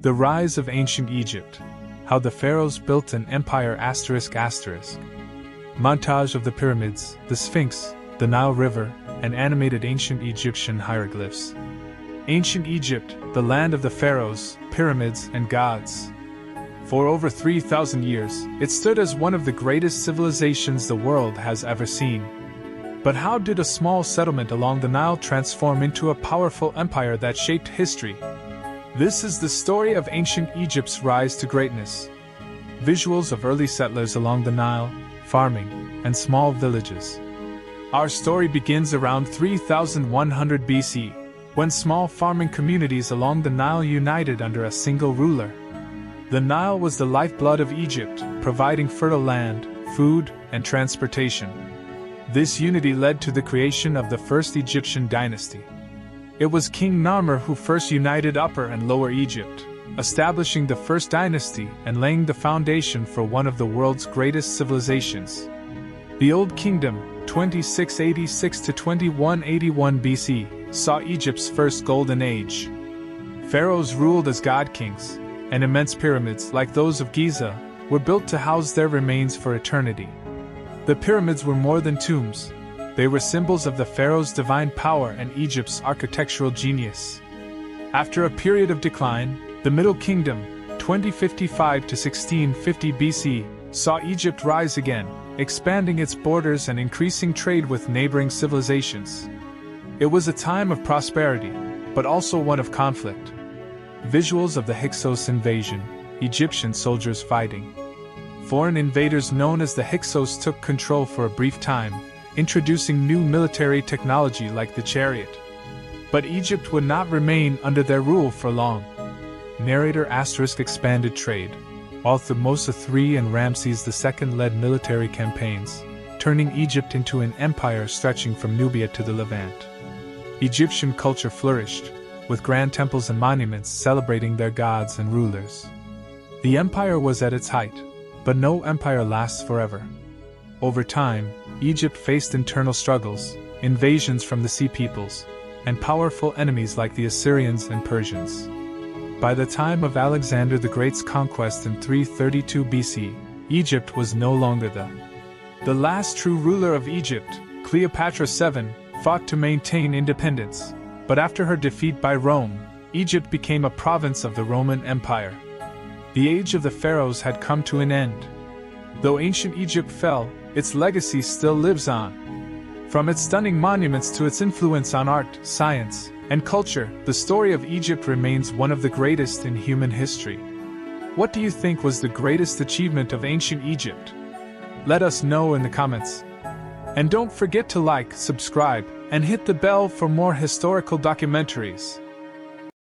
The rise of ancient Egypt. How the pharaohs built an empire ***. Montage of the pyramids, the Sphinx, the Nile River, and animated ancient Egyptian hieroglyphs. Ancient Egypt, the land of the pharaohs, pyramids, and gods. For over 3,000 years, it stood as one of the greatest civilizations the world has ever seen. But how did a small settlement along the Nile transform into a powerful empire that shaped history? This is the story of ancient Egypt's rise to greatness. Visuals of early settlers along the Nile, farming, and small villages. Our story begins around 3100 BC, when small farming communities along the Nile united under a single ruler. The Nile was the lifeblood of Egypt, providing fertile land, food, and transportation. This unity led to the creation of the first Egyptian dynasty. It was King Narmer who first united Upper and Lower Egypt, establishing the first dynasty and laying the foundation for one of the world's greatest civilizations. The Old Kingdom, 2686 to 2181 BC, saw Egypt's first golden age. Pharaohs ruled as god-kings, and immense pyramids, like those of Giza, were built to house their remains for eternity. The pyramids were more than tombs. They were symbols of the pharaoh's divine power and Egypt's architectural genius. After a period of decline, the Middle Kingdom, 2055 to 1650 BC, saw Egypt rise again, expanding its borders and increasing trade with neighboring civilizations. It was a time of prosperity, but also one of conflict. Visuals of the Hyksos invasion, Egyptian soldiers fighting. Foreign invaders known as the Hyksos took control for a brief time, introducing new military technology like the chariot. But Egypt would not remain under their rule for long. Narrator * expanded trade, while Thutmose III and Ramses II led military campaigns, turning Egypt into an empire stretching from Nubia to the Levant. Egyptian culture flourished, with grand temples and monuments celebrating their gods and rulers. The empire was at its height, but no empire lasts forever. Over time, Egypt faced internal struggles, invasions from the Sea Peoples, and powerful enemies like the Assyrians and Persians. By the time of Alexander the Great's conquest in 332 BC, Egypt was no longer the last true ruler of Egypt. Cleopatra VII fought to maintain independence, but after her defeat by Rome, Egypt became a province of the Roman Empire. The age of the pharaohs had come to an end. Though ancient Egypt fell, its legacy still lives on. From its stunning monuments to its influence on art, science, and culture, the story of Egypt remains one of the greatest in human history. What do you think was the greatest achievement of ancient Egypt? Let us know in the comments. And don't forget to like, subscribe, and hit the bell for more historical documentaries.